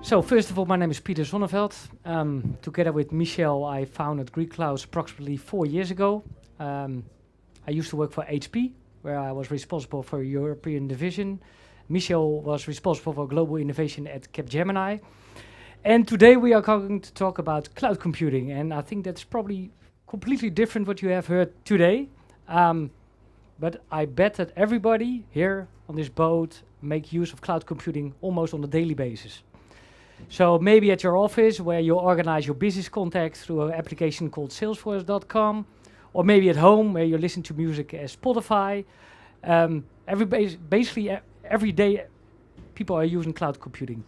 So first of all, my name is Peter-Zonnefeld. Together with Michel, I founded Greek Clouds approximately 4 years ago. I used to work for HP, where I was responsible for European division. Michel was responsible for global innovation at Capgemini. And today we are going to talk about cloud computing. And I think that's probably completely different what you have heard today. But I bet that everybody here on this boat make use of cloud computing almost on a daily basis. So maybe at your office where you organize your business contacts through an application called salesforce.com, or maybe at home where you listen to music as Spotify. Basically every day people are using cloud computing.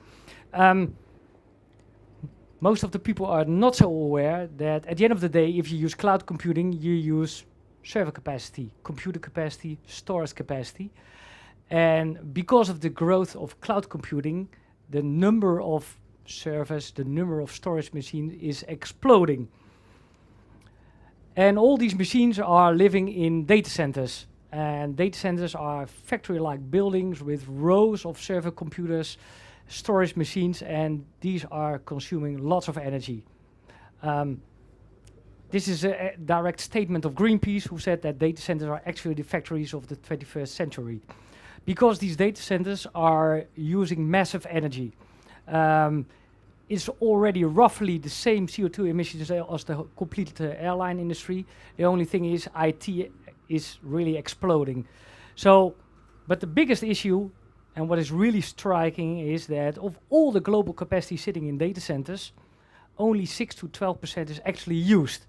Most of the people are not so aware that at the end of the day, if you use cloud computing, you use server capacity, computer capacity, storage capacity. And because of the growth of cloud computing, the number of servers, the number of storage machines is exploding. And all these machines are living in data centers. And data centers are factory-like buildings with rows of server computers, storage machines, and these are consuming lots of energy. This is a direct statement of Greenpeace, who said that data centers are actually the factories of the 21st century. Because these data centers are using massive energy. It's already roughly the same CO2 emissions as the complete airline industry. The only thing is IT is really exploding. So, but the biggest issue, and what is really striking, is that of all the global capacity sitting in data centers, only 6 to 12% is actually used.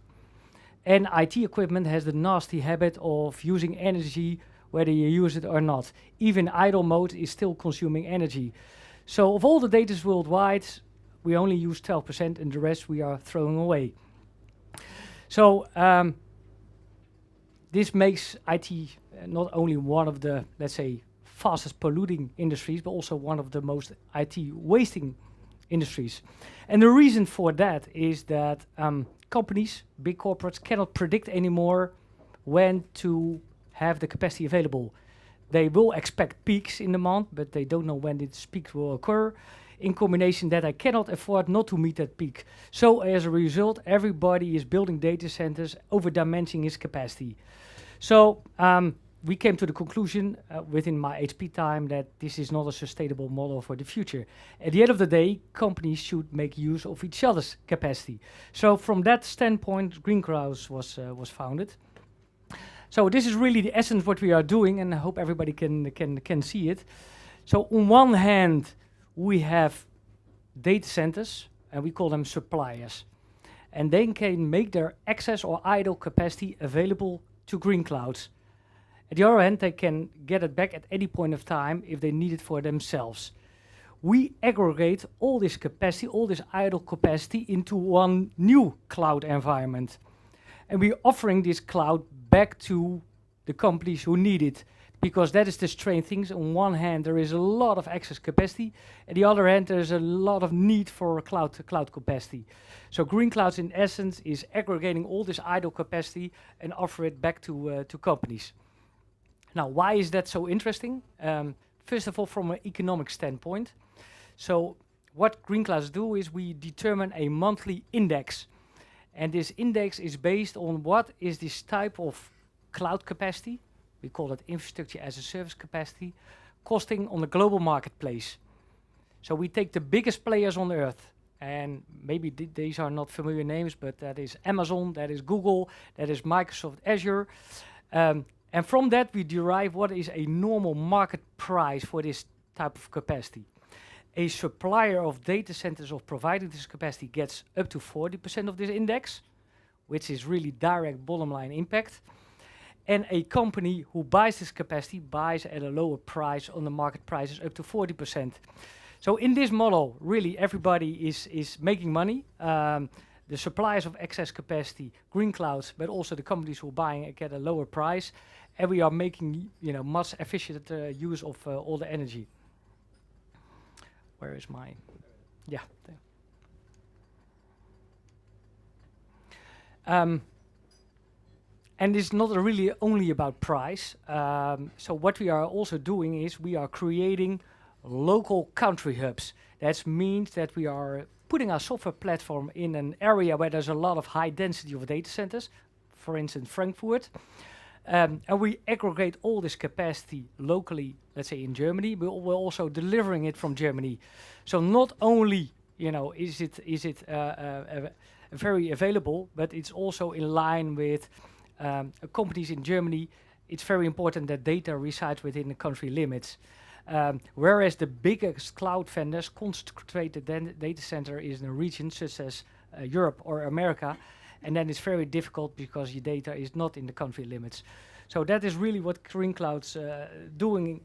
And IT equipment has the nasty habit of using energy whether you use it or not. Even idle mode is still consuming energy. So of all the data worldwide, we only use 12% and the rest we are throwing away. So this makes IT not only one of the, let's say, fastest polluting industries, but also one of the most IT wasting industries. And the reason for that is that companies, big corporates, cannot predict anymore when to have the capacity available. They will expect peaks in demand, but they don't know when these peaks will occur. In combination that I cannot afford not to meet that peak. So as a result, everybody is building data centers over dimensioning its capacity. So we came to the conclusion within my HP time that this is not a sustainable model for the future. At the end of the day, companies should make use of each other's capacity. So from that standpoint, Green Clouds was founded. So this is really the essence of what we are doing, and I hope everybody can see it. So on one hand, we have data centers, and we call them suppliers. And they can make their excess or idle capacity available to Green Clouds. At the other hand, they can get it back at any point of time if they need it for themselves. We aggregate all this capacity, all this idle capacity into one new cloud environment. And we're offering this cloud back to the companies who need it, because that is the strange things. On one hand, there is a lot of excess capacity. At the other hand, there's a lot of need for cloud capacity. So Green Clouds, in essence, is aggregating all this idle capacity and offer it back to companies. Now, why is that so interesting? First of all, from an economic standpoint. So what Green Clouds do is we determine a monthly index. And this index is based on what is this type of cloud capacity, we call it infrastructure as a service capacity, costing on the global marketplace. So we take the biggest players on earth, and maybe these are not familiar names, but that is Amazon, that is Google, that is Microsoft Azure. And from that we derive what is a normal market price for this type of capacity. A supplier of data centers of providing this capacity gets up to 40% of this index, which is really direct bottom line impact. And a company who buys this capacity buys at a lower price on the market prices up to 40%. So in this model, really everybody is making money. The suppliers of excess capacity, Green Clouds, but also the companies who are buying it get a lower price. And we are making much efficient use of all the energy. Where is my, yeah. And it's not really only about price. So what we are also doing is we are creating local country hubs. That means that we are putting our software platform in an area where there's a lot of high density of data centers, for instance, Frankfurt. And we aggregate all this capacity locally, let's say in Germany, but we're also delivering it from Germany. So not only, is it very available, but it's also in line with companies in Germany. It's very important that data resides within the country limits. Whereas the biggest cloud vendors concentrate the data center is in a region such as Europe or America, and then it's very difficult because your data is not in the country limits. So that is really what Green Cloud's doing.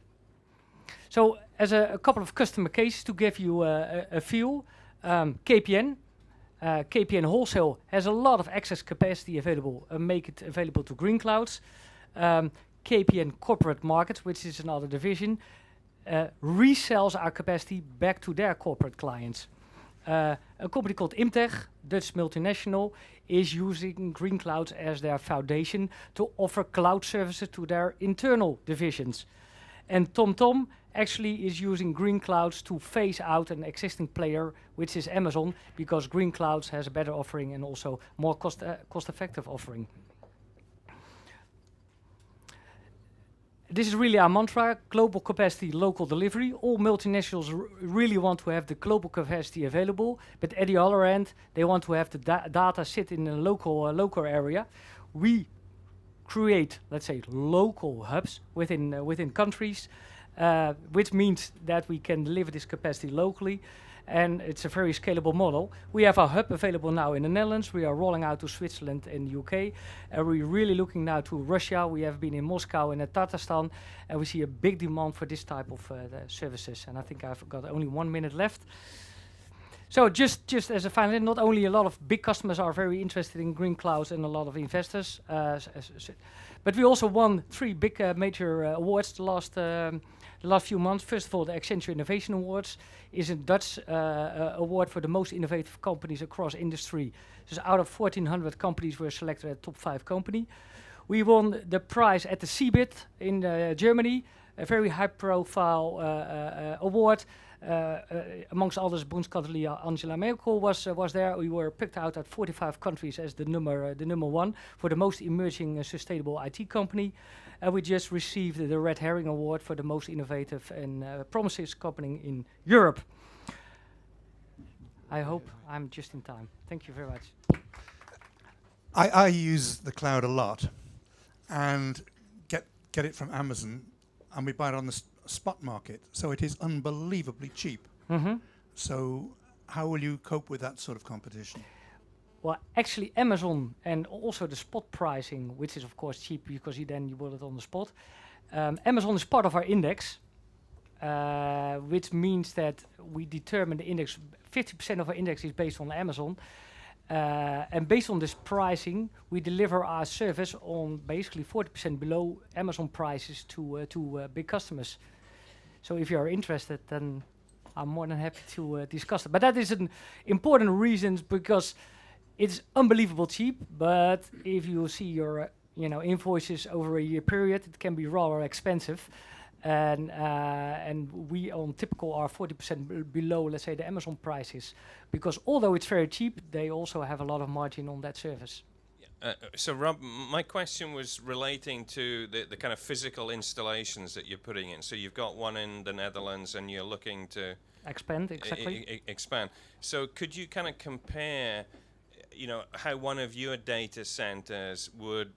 So as a couple of customer cases to give you a feel, KPN Wholesale has a lot of excess capacity available, make it available to Green Clouds. KPN Corporate Markets, which is another division, resells our capacity back to their corporate clients. A company called Imtech, Dutch multinational, is using Green Clouds as their foundation to offer cloud services to their internal divisions. And TomTom actually is using Green Clouds to phase out an existing player, which is Amazon, because Green Clouds has a better offering and also more cost-effective offering. This is really our mantra: global capacity, local delivery. All multinationals really want to have the global capacity available, but at the other end, they want to have the data sit in a local area. We create, let's say, local hubs within countries, which means that we can deliver this capacity locally, and it's a very scalable model. We have our hub available now in the Netherlands. We are rolling out to Switzerland and UK, and we're really looking now to Russia. We have been in Moscow and Tatarstan, and we see a big demand for this type of services. And I think I've got only 1 minute left. So just as a final, not only a lot of big customers are very interested in Green Clouds and a lot of investors, but we also won 3 big major awards the last few months. First of all, the Accenture Innovation Awards is a Dutch award for the most innovative companies across industry. So out of 1,400 companies, we're selected as top 5 company. We won the prize at the CeBIT in Germany, a very high-profile award. Amongst others, Bundeskanzlerin Angela Merkel was there. We were picked out at 45 countries as the number 1 for the most emerging sustainable IT company. We just received the Red Herring Award for the most innovative and promising company in Europe. I hope I'm just in time. Thank you very much. I use the cloud a lot and get it from Amazon, and we buy it on the spot market, so it is unbelievably cheap. Mm-hmm. So how will you cope with that sort of competition? Well, actually, Amazon and also the spot pricing, which is of course cheap because you build it on the spot. Amazon is part of our index, which means that we determine the index. 50% of our index is based on Amazon, and based on this pricing, we deliver our service on basically 40% below Amazon prices to big customers. So if you are interested, then I'm more than happy to discuss it. But that is an important reason because it's unbelievable cheap. But if you see your invoices over a year period, it can be rather expensive. And we on typical are 40% below, let's say, the Amazon prices, because although it's very cheap, they also have a lot of margin on that service. So Rob, my question was relating to the kind of physical installations that you're putting in. So you've got one in the Netherlands and you're looking to expand, exactly. Expand. So could you kind of compare, how one of your data centers would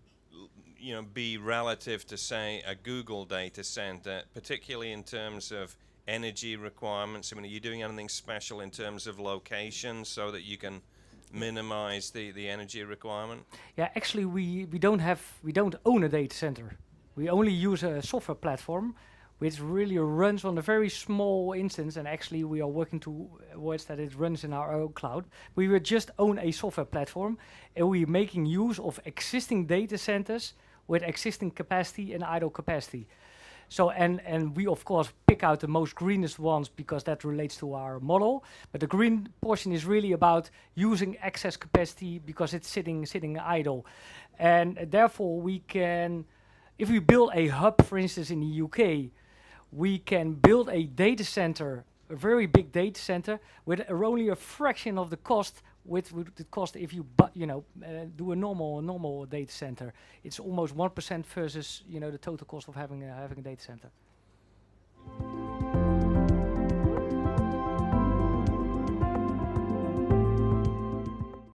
be relative to, say, a Google data center, particularly in terms of energy requirements? I mean, are you doing anything special in terms of location so that you can minimize the energy requirement? Yeah, actually, we don't own a data center. We only use a software platform, which really runs on a very small instance, and actually we are working towards that it runs in our own cloud. We will just own a software platform, and we're making use of existing data centers with existing capacity and idle capacity. So, and we of course pick out the most greenest ones because that relates to our model. But the green portion is really about using excess capacity because it's sitting idle. And therefore we can, if we build a hub, for instance, in the UK, we can build a data center, a very big data center, with only a fraction of the cost with the cost if you do a normal data center. It's almost 1% versus the total cost of having a data center.